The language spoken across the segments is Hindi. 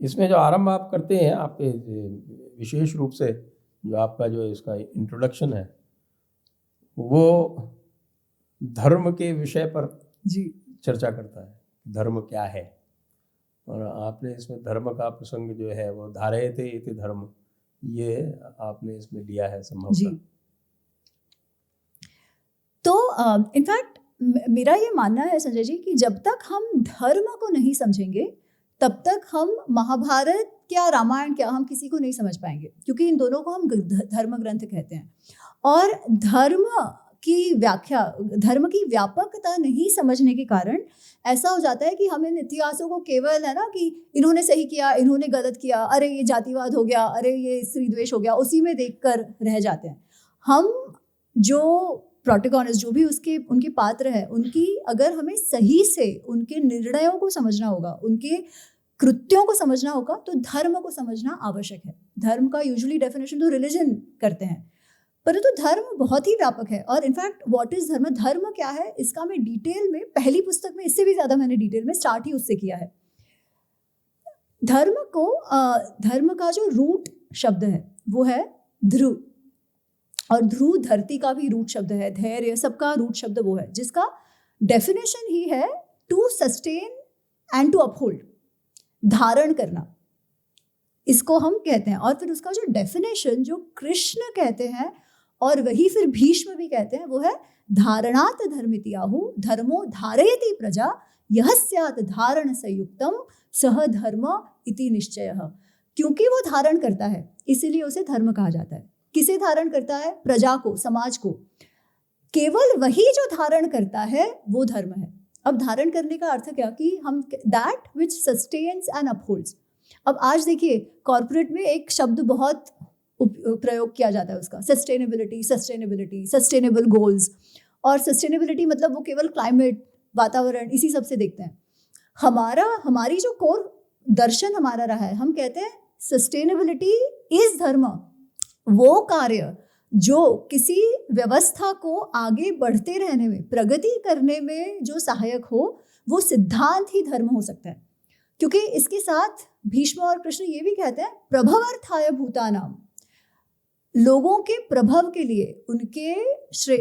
इसमें जो आरंभ आप करते हैं, आप विशेष रूप से जो आपका जो इसका इंट्रोडक्शन है वो धर्म के विषय पर जी चर्चा करता है, धर्म क्या है। और आपने इसमें धर्म का प्रसंग जो है वो धारयते इति धर्म, ये आपने इसमें लिया है संभव जी। तो इनफैक्ट मेरा ये मानना है संजय जी कि जब तक हम धर्म को नहीं समझेंगे तब तक हम महाभारत क्या रामायण क्या हम किसी को नहीं समझ पाएंगे, क्योंकि इन दोनों को हम धर्म ग्रंथ कहते हैं। और धर्म की व्याख्या, धर्म की व्यापकता नहीं समझने के कारण ऐसा हो जाता है कि हम इन इतिहासों को केवल है ना कि इन्होंने सही किया, इन्होंने गलत किया, अरे ये जातिवाद हो गया, अरे ये स्त्री द्वेष हो गया, उसी में देखकर रह जाते हैं। हम जो प्रोटोगोनिस्ट, जो भी उनके पात्र है, उनकी अगर हमें सही से उनके निर्णयों को समझना होगा, उनके कृत्यों को समझना होगा, तो धर्म को समझना आवश्यक है। धर्म का यूजुअली डेफिनेशन तो रिलीजन करते हैं, परंतु धर्म बहुत ही व्यापक है। और इनफैक्ट व्हाट इज धर्म, धर्म क्या है, इसका मैं डिटेल में पहली पुस्तक में इससे भी ज्यादा मैंने डिटेल में स्टार्ट ही उससे किया है। धर्म का जो रूट शब्द है वो है ध्रुव, और ध्रुव धरती का भी रूट शब्द है, धैर्य सबका रूट शब्द वो है, जिसका डेफिनेशन ही है to sustain and to uphold, धारण करना, इसको हम कहते हैं। और फिर उसका जो डेफिनेशन जो कृष्ण कहते हैं और वही फिर भीष्म भी कहते हैं वो है धारणात धर्मिति आहु धर्मो धारयति प्रजा यह स्यात् धारण संयुक्तम सह धर्म इति निश्चयः। क्योंकि वो धारण करता है इसीलिए उसे धर्म कहा जाता है। किसे धारण करता है? प्रजा को, समाज को। केवल वही जो धारण करता है वो धर्म है। अब धारण करने का अर्थ क्या कि हम that which sustains and upholds. अब आज देखिए कॉर्पोरेट में एक शब्द बहुत प्रयोग किया जाता है उसका, सस्टेनेबिलिटी, सस्टेनेबल गोल्स। और सस्टेनेबिलिटी मतलब वो केवल क्लाइमेट, वातावरण, इसी सब से देखते हैं। हमारी जो कोर दर्शन हमारा रहा है, हम कहते हैं सस्टेनेबिलिटी इज धर्म। वो कार्य जो किसी व्यवस्था को आगे बढ़ते रहने में, प्रगति करने में जो सहायक हो, वो सिद्धांत ही धर्म हो सकता है। क्योंकि इसके साथ भीष्म और कृष्ण ये भी कहते हैं प्रभवार्थाय भूतानाम, लोगों के प्रभव के लिए, उनके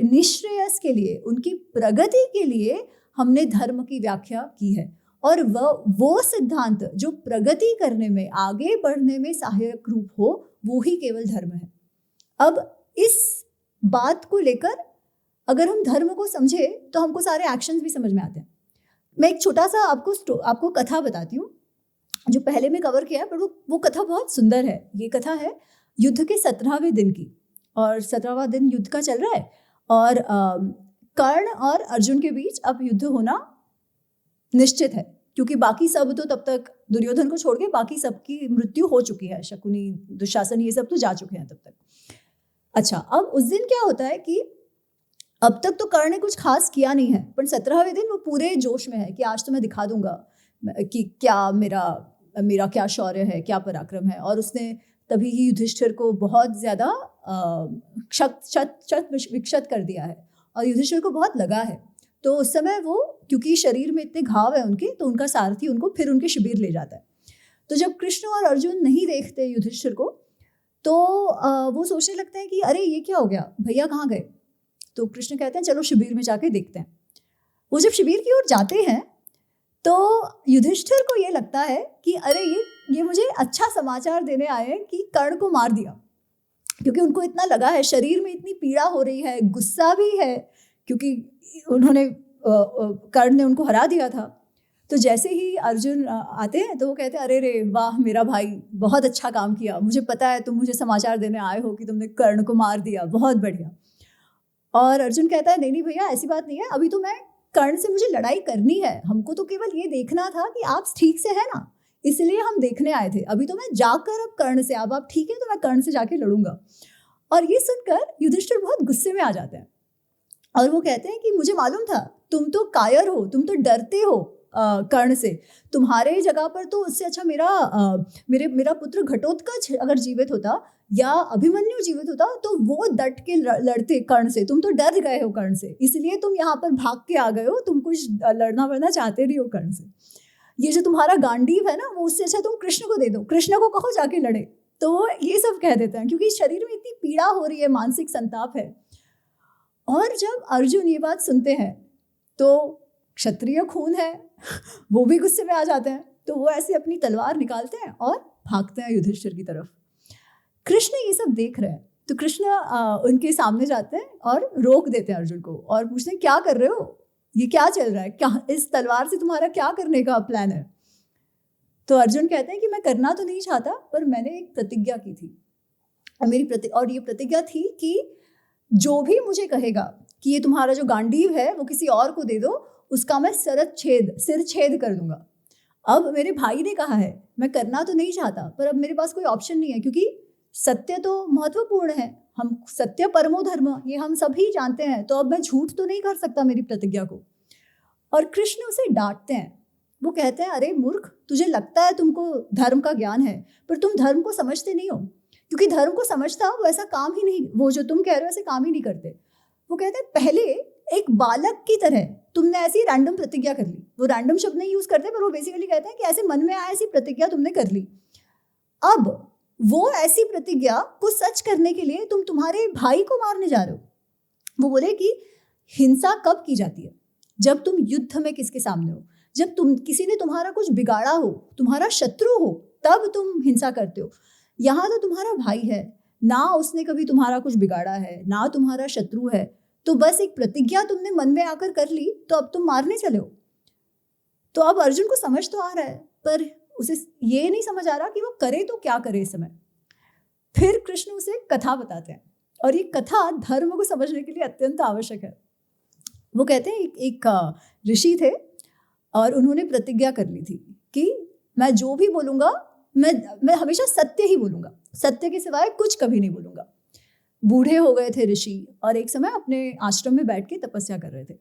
निश्रेयस के लिए, उनकी प्रगति के लिए हमने धर्म की व्याख्या की है। और वो सिद्धांत जो प्रगति करने में, आगे बढ़ने में सहायक रूप हो, वो ही केवल धर्म है। अब इस बात को लेकर अगर हम धर्म को समझे तो हमको सारे एक्शंस भी समझ में आते हैं। मैं एक छोटा सा आपको कथा बताती हूँ जो पहले में कवर किया है, पर वो कथा बहुत सुंदर है। ये कथा है युद्ध के 17वें दिन की, और 17वां दिन युद्ध का चल रहा है, और कर्ण और अर्जुन के बीच अब युद्ध होना निश्चित है, क्योंकि बाकी सब तो तब तक दुर्योधन को छोड़ के बाकी सबकी मृत्यु हो चुकी है, शकुनी, दुशासन, ये सब तो जा चुके हैं तब तक। अच्छा, अब उस दिन क्या होता है कि अब तक तो कर्ण ने कुछ खास किया नहीं है, पर 17वें दिन वो पूरे जोश में है कि आज तो मैं दिखा दूंगा कि क्या मेरा क्या शौर्य है, क्या पराक्रम है। और उसने तभी ही युधिष्ठिर को बहुत ज्यादा विक्षत कर दिया है, और युधिष्ठिर को बहुत लगा है। तो उस समय वो, क्योंकि शरीर में इतने घाव है उनके, तो उनका सारथी उनको फिर उनके शिविर ले जाता है। तो जब कृष्ण और अर्जुन नहीं देखते युधिष्ठिर को, तो वो सोचने लगते हैं कि अरे ये क्या हो गया, भैया कहाँ गए। तो कृष्ण कहते हैं चलो शिविर में जाके देखते हैं। वो जब शिविर की ओर जाते हैं तो युधिष्ठिर को ये लगता है कि अरे ये मुझे अच्छा समाचार देने आए हैं कि कर्ण को मार दिया, क्योंकि उनको इतना लगा है, शरीर में इतनी पीड़ा हो रही है, गुस्सा भी है, क्योंकि कर्ण ने उनको हरा दिया था। तो जैसे ही अर्जुन आते हैं तो वो कहते हैं अरे रे वाह मेरा भाई, बहुत अच्छा काम किया, मुझे पता है तुम मुझे समाचार देने आए हो कि तुमने कर्ण को मार दिया, बहुत बढ़िया। और अर्जुन कहता है नहीं भैया ऐसी बात नहीं है, अभी तो मैं कर्ण से मुझे लड़ाई करनी है, हमको तो केवल ये देखना था कि आप ठीक से है ना, इसलिए हम देखने आए थे। अभी तो मैं जाकर अब कर्ण से, अब आप ठीक है तो मैं कर्ण से जाके लड़ूंगा। और ये सुनकर युधिष्ठिर बहुत गुस्से में आ जाते हैं, और वो कहते हैं कि मुझे मालूम था, तुम तो कायर हो, तुम तो डरते हो कर्ण से, तुम्हारे जगह पर तो उससे अच्छा मेरा पुत्र घटोत्कच अगर जीवित होता या अभिमन्यु जीवित होता तो वो डट के लड़ते कर्ण से, तुम तो डर गए हो कर्ण से, इसलिए तुम यहाँ पर भाग के आ गए हो, तुम कुछ लड़ना वड़ना चाहते नहीं हो कर्ण से। ये जो तुम्हारा गांडीव है ना, वो उससे अच्छा तुम कृष्ण को दे दो, कृष्ण को कहो जाके लड़े। तो वो ये सब कह देते हैं क्योंकि शरीर में इतनी पीड़ा हो रही है, मानसिक संताप है। और जब अर्जुन ये बात सुनते हैं तो क्षत्रिय खून है, वो भी गुस्से में आ जाते हैं। तो वो ऐसे अपनी तलवार निकालते हैं और भागते हैं युधिष्ठिर की तरफ। कृष्ण ये सब देख रहे हैं तो कृष्ण उनके सामने जाते हैं और रोक देते हैं अर्जुन को और पूछते हैं क्या कर रहे हो, ये क्या चल रहा है, क्या इस तलवार से तुम्हारा क्या करने का प्लान है। तो अर्जुन कहते हैं कि मैं करना तो नहीं चाहता, पर मैंने एक प्रतिज्ञा की थी और ये प्रतिज्ञा थी कि जो भी मुझे कहेगा कि ये तुम्हारा जो गांडीव है वो किसी और को दे दो, उसका मैं सिर छेद कर दूंगा। अब मेरे भाई ने कहा है, मैं करना तो नहीं चाहता, पर अब मेरे पास कोई ऑप्शन नहीं है, क्योंकि सत्य तो महत्वपूर्ण है, हम सत्य परमो धर्म, ये हम सभी जानते हैं, तो अब मैं झूठ तो नहीं कर सकता मेरी प्रतिज्ञा को। और कृष्ण उसे डांटते हैं। वो कहते हैं, अरे मूर्ख, तुझे लगता है तुमको धर्म का ज्ञान है, पर तुम धर्म को समझते नहीं हो, क्योंकि धर्म को समझता वो ऐसा काम ही नहीं, वो जो तुम कह रहे हो ऐसे काम ही नहीं करते। वो कहते हैं, पहले एक बालक की तरह तुमने ऐसी रैंडम प्रतिज्ञा कर ली। वो रैंडम शब्द नहीं यूज करते, पर वो बेसिकली कहते हैं कि ऐसे मन में आया ऐसी प्रतिज्ञा तुमने कर ली। अब वो ऐसी प्रतिज्ञा को सच करने के लिए तुम तुम्हारे भाई को मारने जा रहे हो। वो बोले कि हिंसा कब की जाती है? जब तुम युद्ध में किसके सामने हो, जब किसी ने तुम्हारा कुछ बिगाड़ा हो, तुम्हारा शत्रु हो, तब तुम हिंसा करते हो। यहाँ तो तुम्हारा भाई है ना, उसने कभी तुम्हारा कुछ बिगाड़ा है ना तुम्हारा शत्रु है, तो बस एक प्रतिज्ञा तुमने मन में आकर कर ली, तो अब तुम मारने चले हो। तो अब अर्जुन को समझ तो आ रहा है, पर उसे ये नहीं समझ आ रहा कि वो करे तो क्या करे इस समय। फिर कृष्ण उसे कथा बताते हैं, और ये कथा धर्म को समझने के लिए अत्यंत आवश्यक है। वो कहते हैं, एक ऋषि थे और उन्होंने प्रतिज्ञा कर ली थी कि मैं जो भी बोलूँगा, मैं हमेशा सत्य ही बोलूँगा, सत्य के सिवाय कुछ कभी नहीं बोलूँगा। बूढ़े हो गए थे ऋषि, और एक समय अपने आश्रम में बैठ के तपस्या कर रहे थे,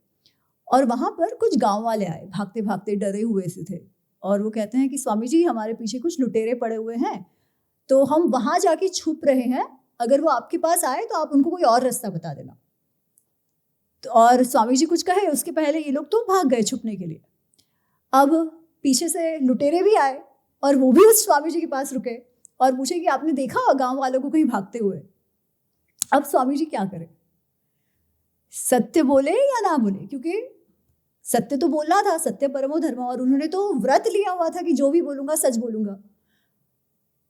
और वहाँ पर कुछ गांव वाले आए, भागते भागते डरे हुए से थे, और वो कहते हैं कि स्वामी जी, हमारे पीछे कुछ लुटेरे पड़े हुए हैं, तो हम वहाँ जाके छुप रहे हैं, अगर वो आपके पास आए तो आप उनको कोई और रास्ता बता देना। तो और स्वामी जी कुछ कहे उसके पहले ये लोग तो भाग गए छुपने के लिए। अब पीछे से लुटेरे भी आए और वो भी उस स्वामी जी के पास रुके और पूछे कि आपने देखा गांव वालों को कहीं भागते हुए? अब स्वामी जी क्या करें, सत्य बोले या ना बोले, क्योंकि सत्य तो बोलना था, सत्य परमो धर्म, और उन्होंने तो व्रत लिया हुआ था कि जो भी बोलूंगा सच बोलूंगा।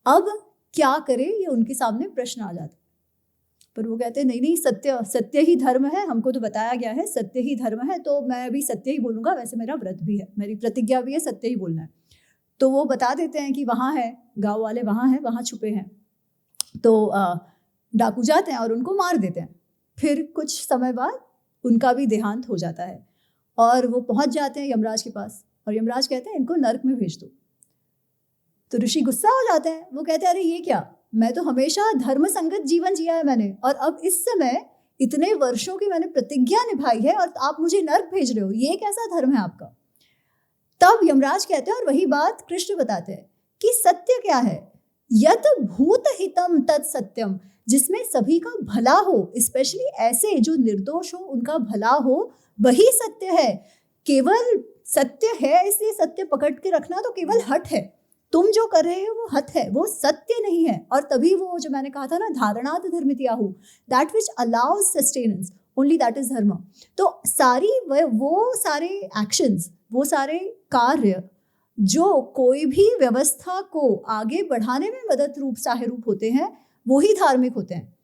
अब क्या करे, ये उनके सामने प्रश्न आ जाता। पर वो कहते हैं, नहीं, सत्य ही धर्म है, हमको तो बताया गया है सत्य ही धर्म है, तो मैं भी सत्य ही बोलूंगा, वैसे मेरा व्रत भी है, मेरी प्रतिज्ञा भी है, सत्य ही बोलना है। तो वो बता देते हैं कि वहाँ है, गाँव वाले वहाँ हैं, वहाँ छुपे हैं। तो डाकू जाते हैं और उनको मार देते हैं। फिर कुछ समय बाद उनका भी देहांत हो जाता है, और वो पहुंच जाते हैं यमराज के पास, और यमराज कहते हैं, इनको नर्क में भेज दो। तो ऋषि गुस्सा हो जाते हैं, वो कहते हैं, अरे ये क्या, मैं तो हमेशा धर्म संगत जीवन जिया है मैंने, और अब इस समय इतने वर्षों की मैंने प्रतिज्ञा निभाई है, और आप मुझे नर्क भेज रहे हो, ये कैसा धर्म है आपका? तब यमराज कहते हैं, और वही बात कृष्ण बताते हैं कि सत्य क्या है, यत भूत हितम तत् सत्यम, जिसमें सभी का भला हो, स्पेशली ऐसे जो निर्दोष हो उनका भला हो, वही सत्य है। केवल सत्य है इसलिए सत्य पकड़ के रखना तो केवल हठ है, तुम जो कर रहे हो वो हठ है, वो सत्य नहीं है। और तभी वो जो मैंने कहा था ना, धारणात धर्मित्याहु, that which allows sustenance, only that is dharma. तो वो सारे एक्शंस, वो सारे कार्य जो कोई भी व्यवस्था को आगे बढ़ाने में मदद रूप सहाय रूप होते हैं, वो ही धार्मिक होते हैं।